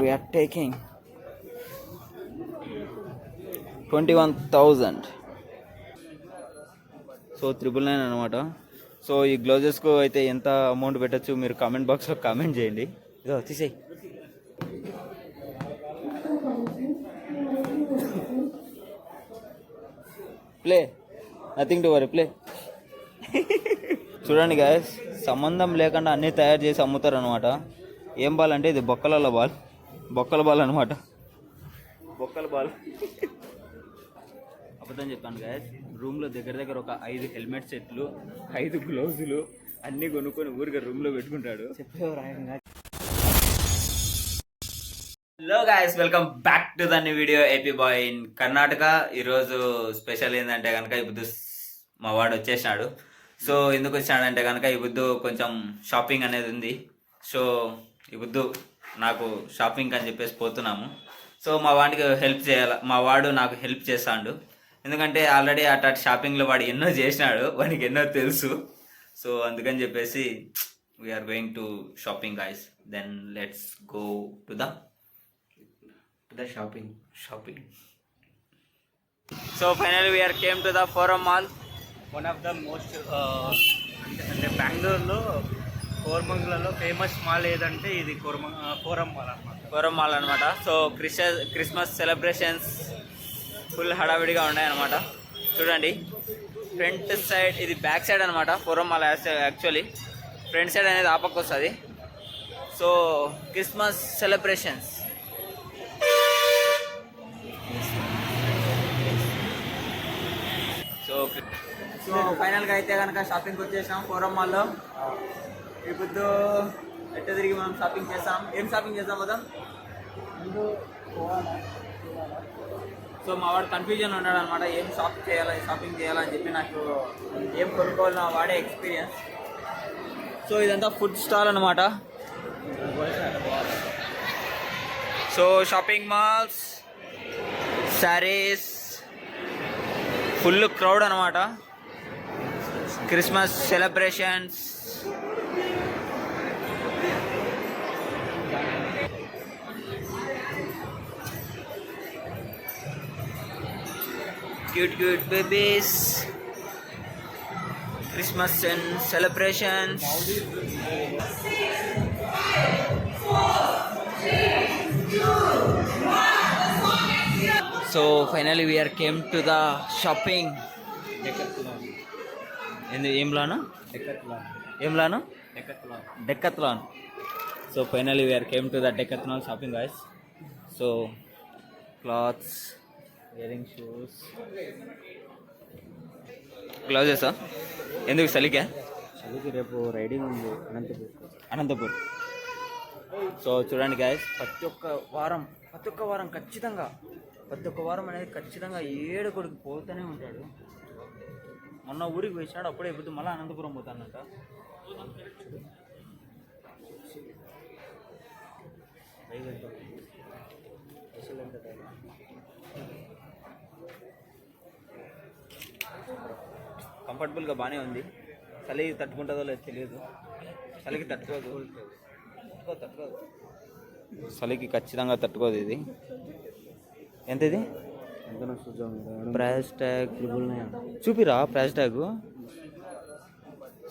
We are taking 21,000. So 999 అనమాట. So ఈ గ్లౌజెస్కు అయితే ఎంత అమౌంట్ పెట్టచ్చు మీరు కామెంట్ బాక్స్లో కామెంట్ చేయండి. ఇదో తీసేయి. Play, nothing to worry, play. చూడండి గాయస్, సంబంధం లేకుండా అన్నీ తయారు చేసి అమ్ముతారు అనమాట. ఏం బాల్ అంటే ఇది బొక్కల బాల్ అనమాట. బొక్కల బాల్. అబద్ధం చెప్పాను గాయస్. రూమ్లో దగ్గర ఒక 5 హెల్మెట్ సెట్లు, 5 గ్లౌజులు అన్నీ కొనుక్కొని ఊరిగా రూమ్లో పెట్టుకుంటాడు. Hello guys, welcome back to the new video AP boy in Karnataka. ఈరోజు స్పెషల్ ఏంటంటే కనుక ఈ బుద్ధు మా వాడు వచ్చేసినాడు. సో ఎందుకు వచ్చినాడంటే కనుక ఈ బుద్ధు కొంచెం షాపింగ్ అనేది ఉంది. సో ఈ బుద్ధు నాకు షాపింగ్ అని చెప్పేసి పోతున్నాము. సో మా వాడికి హెల్ప్ చేయాలి, మా వాడు నాకు హెల్ప్ చేస్తాడు. ఎందుకంటే ఆల్రెడీ అటు షాపింగ్లో వాడు ఎన్నో చేసినాడు, వాడికి ఎన్నో తెలుసు. సో అందుకని చెప్పేసి we are going to shopping guys. Then let's go to the shopping. So finally we are came to the Forum Mall. One of the most అంటే బెంగళూరులో కోరమంగళలో ఫేమస్ మాల్ ఏదంటే ఇది ఫోరం మాల్ అనమాట. సో క్రిస్మస్ సెలబ్రేషన్స్ ఫుల్ హడావిడిగా ఉన్నాయన్నమాట. చూడండి, front side ఇది బ్యాక్ సైడ్ అనమాట. Forum Mall actually front side అనేది ఆపక్క వస్తుంది. So Christmas celebrations. సో ఫైనల్గా అయితే కనుక షాపింగ్కి వచ్చేసాం ఫోరం మాల్లో. ఇప్పుడు ఎట్ట తిరిగి మనం షాపింగ్ చేస్తాం. ఏం షాపింగ్ చేద్దాం కదా. సో మా వాడు కన్ఫ్యూజన్ ఉన్నాడు అనమాట, ఏం షాపింగ్ చేయాలని చెప్పి. నాకు ఏం కొనుక్కోవాలని వాడే ఎక్స్పీరియన్స్. సో ఇదంతా ఫుడ్ స్టాల్ అనమాట. So shopping malls, saris, full crowd అనమాట. Christmas celebrations. Cute babies, Christmas and celebrations. So finally we are came to the shopping. Decathlon. So finally we are came to the Decathlon shopping guys. So clothes, wearing shoes, gloves. ఎందుకు చలికే? రేపు riding ఉంది Anantapur. So చూడండి guys, ప్రతి ఒక్క వారం అనేది ఖచ్చితంగా ఏడుకొడికి పోతూనే ఉంటాడు. మొన్న ఊరికి వేసినాడు, అప్పుడే ఇప్పుడు మళ్ళీ అనంతపురం పోతానంట. కంఫర్టబుల్గా బాగానే ఉంది. చలి తట్టుకుంటుందో లేదో తెలియదు. చలికి తట్టుకోదు. చలికి ఖచ్చితంగా తట్టుకోదు ఇది. ఎంత ఇది? Price tag 999. చూపిరా ప్రైస్ ట్యాగ్.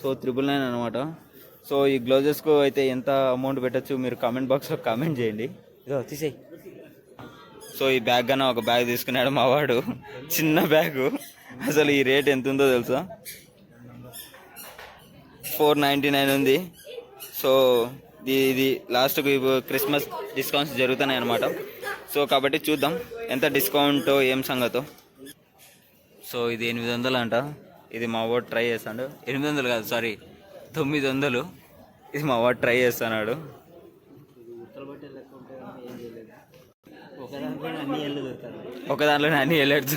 సో 999 అనమాట. సో ఈ గ్లౌజెస్కు అయితే ఎంత అమౌంట్ పెట్టచ్చు మీరు కామెంట్ బాక్స్లో కామెంట్ చేయండి. ఇదో తీసేయి. సో ఈ బ్యాగ్ కన్నా ఒక బ్యాగ్ తీసుకున్నాడు మా వాడు, చిన్న బ్యాగు. అసలు ఈ రేట్ ఎంత ఉందో తెలుసా? 499 ఉంది. సో ఇది లాస్ట్కు క్రిస్మస్ డిస్కౌంట్స్ జరుగుతున్నాయి అనమాట. సో కాబట్టి చూద్దాం ఎంత డిస్కౌంట్ ఏం సంగతో. సో ఇది 800 అంట. ఇది మా వాడు ట్రై చేస్తాడు. 800 కాదు, సారీ 900. ఇది మా వాడు ట్రై చేస్తున్నాడు. ఒక దాంట్లోనే అన్ని వెళ్ళదు.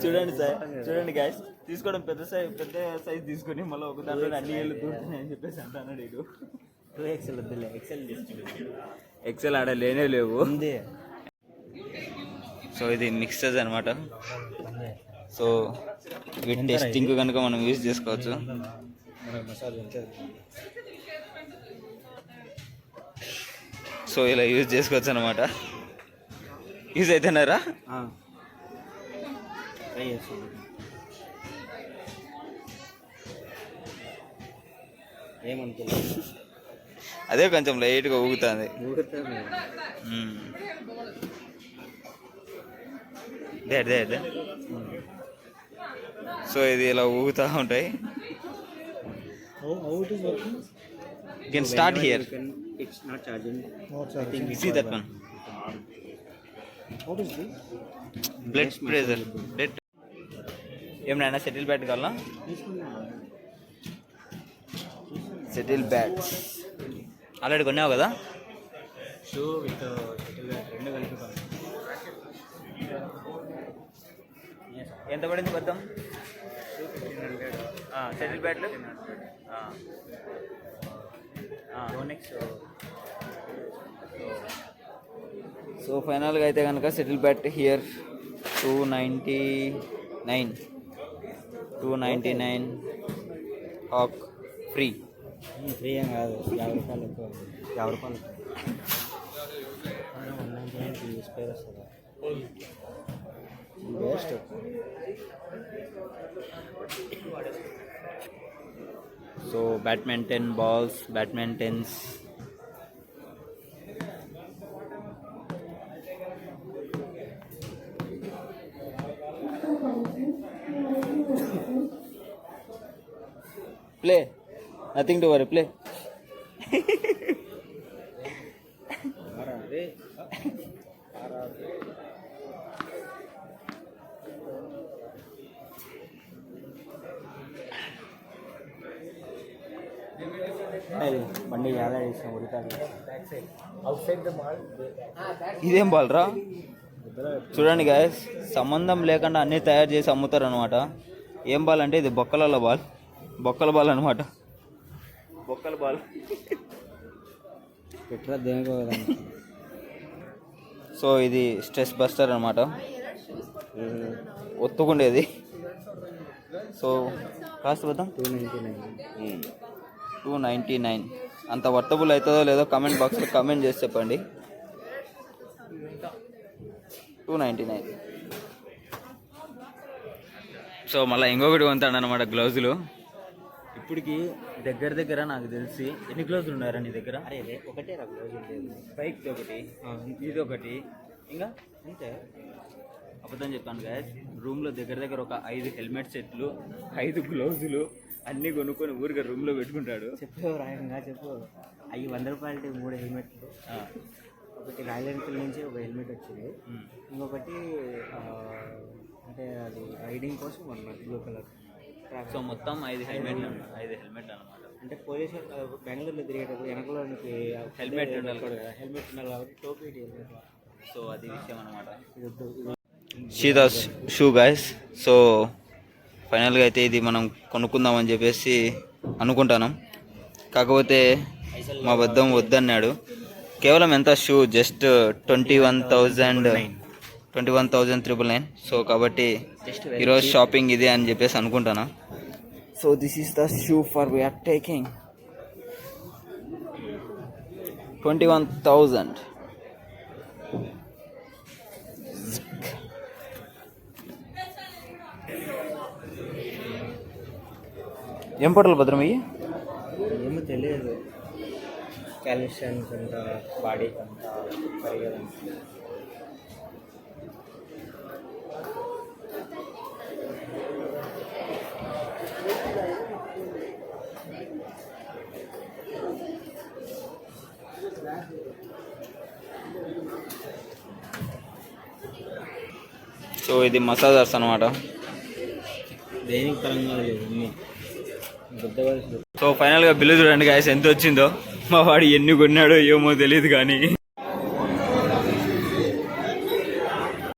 చూడండి సార్, చూడండి గాయస్, తీసుకోవడం పెద్ద సైజ్ తీసుకొని మళ్ళీ ఒక దాంట్లో అన్ని ఏళ్ళు దూరుతున్నాయి అని చెప్పేసి అంటున్నాడు. ఇటు 2XL వద్దులే, ఎక్సెల్ ఆడ లేనే లేవు. సో ఇది మిక్సర్స్ అనమాట. సో వీటి టెస్టింగ్ కనుక మనం యూజ్ చేసుకోవచ్చు. మనకు మసాజ్ ఉంటుంది. సో ఇలా యూజ్ చేసుకోవచ్చు అనమాట. యూజ్ అవుతున్నారా? ట్రై చేస్తాను. ఏమనుకోలేదు, అదే కొంచెం లైట్గా ఊగుతుంది. సో ఇది ఇలా ఊగుతూ ఉంటాయి. You can start here. It's not charging. Not I think charging. it's See that one. What is this? Blood pressure. Blood ఏమన్నా సెటిల్ బ్యాట్ కావాలా? సెటిల్ బ్యాట్స్ ఆల్రెడీ కొన్నావు కదా? షూ విత్ షటిల్ బ్యాట్ రెండు కలిపి ఎంత పడింది మొత్తం? షూ 1500. సెటిల్ బ్యాట్లు నెక్స్ట్ సో ఫైనల్గా అయితే కనుక సెటిల్ బ్యాట్ హియర్ 299 హాక్ ఫ్రీ. ఫ్రీ ఏం కాదు, 50 రూపాయలు ఎక్కువ. 50 రూపాయలు 199 స్పేర్ వస్తుందా? Waste. So badminton balls, badmintons, play, nothing to worry, play. బండి చాలా చేసిన ఉడతాడు. అవుట్ సైడ్ ద మాల్ ఇదేం బాల్ రా? చూడండి గాయస్, సంబంధం లేకుండా అన్నీ తయారు చేసి అమ్ముతారు అనమాట. ఏం బాల్ అంటే ఇది బొక్కల బాల్, బొక్కల బాల్ అనమాట. బొక్కల బాల్ పెట్రా దేనికో కదా. సో ఇది స్ట్రెస్ బస్టర్ అనమాట, ఒత్తుకుండేది. సో కాస్ట్ వద్దాం 299. అంత వర్తబుల్ అవుతుందో లేదో కామెంట్ బాక్స్లో కామెంట్ చేసి చెప్పండి. 299. సో మళ్ళీ ఇంకొకటి కొంటాడు అనమాట, గ్లౌజులు. ఇప్పటికి దగ్గర దగ్గర నాకు తెలిసి ఎన్ని గ్లౌజులు ఉన్నారా నీ దగ్గర? అరే ఒకటే రా గ్లౌజ్ ఉండేది. బైక్ది ఒకటి, ఇది ఒకటి, ఇంకా అంతే. అబద్ధం చెప్పాను గాయస్. రూమ్లో దగ్గర దగ్గర ఒక 5 హెల్మెట్ సెట్లు, 5 గ్లౌజులు అన్నీ కొనుక్కొని ఊరిగా రూమ్లో పెట్టుకుంటాడు. చెప్పు రాయంగా చెప్పు. అవి 100 రూపాయలు 3 హెల్మెట్లు. ఒకటి రాయల్ ఎన్ఫీల్డ్ నుంచి ఒక హెల్మెట్ వచ్చింది, ఇంకొకటి అంటే అది రైడింగ్ కోసం అన్నమాట, బ్లూ కలర్. సో మొత్తం 5 హెల్మెట్లు అనమాట. అంటే పోలీసు బెంగళూరులో తిరిగేటప్పుడు వెనకలోనికి హెల్మెట్ ఉండాలి కదా, హెల్మెట్ ఉండాలి కాబట్టి టోపీ హెల్మెట్. సో అది విషయం అనమాట. ఇది షీదాస్ షూ గాయస్. సో ఫైనల్గా అయితే ఇది మనం కొనుక్కుందామని చెప్పేసి అనుకుంటాను. కాకపోతే మా బద్దం వద్దన్నాడు. కేవలం ఎంత షూ? జస్ట్ 21,999. సో కాబట్టి ఈరోజు షాపింగ్ ఇదే అని చెప్పేసి అనుకుంటాను. So this is the shoe for we are taking 21,000. ఏం పట్టాలి భద్రమయ్యి? ఏమో తెలియదు. క్యాలిషన్స్ అంత బాడీకి అంత పరిగెదంత. సో ఇది మసాజర్స్ అనమాట. దేనికి పరంగా లేదు, బుద్ధవలసి. సో ఫైనల్గా బిల్లు చూడండి గాయస్ ఎంత వచ్చిందో. మా వాడు ఎన్ని కొన్నాడో ఏమో తెలియదు కానీ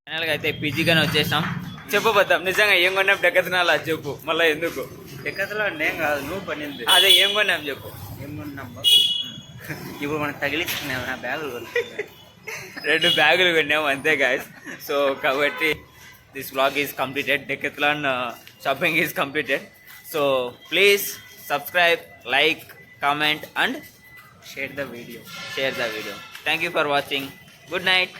ఫైనల్గా అయితే పీజీగానే వచ్చేసాం. చెప్పు బద్దాం, నిజంగా ఏం కొన్నాం డెక్కతినాలా చెప్పు, మళ్ళీ ఎందుకు ఎక్కతలో ఏం కాదు, నువ్వు పనింది. అదే ఏం కొన్నాం చెప్పు. ఏం కొన్నాం ఇప్పుడు మనకు తగిలించుకున్నాం నా బ్యాగులు. 2 బ్యాగులు కొన్నాము అంతే గాయస్. సో కాబట్టి this vlog is completed. Decathlon shopping is completed. So please subscribe, like, comment and share the video. share the video. Thank you for watching. Good night.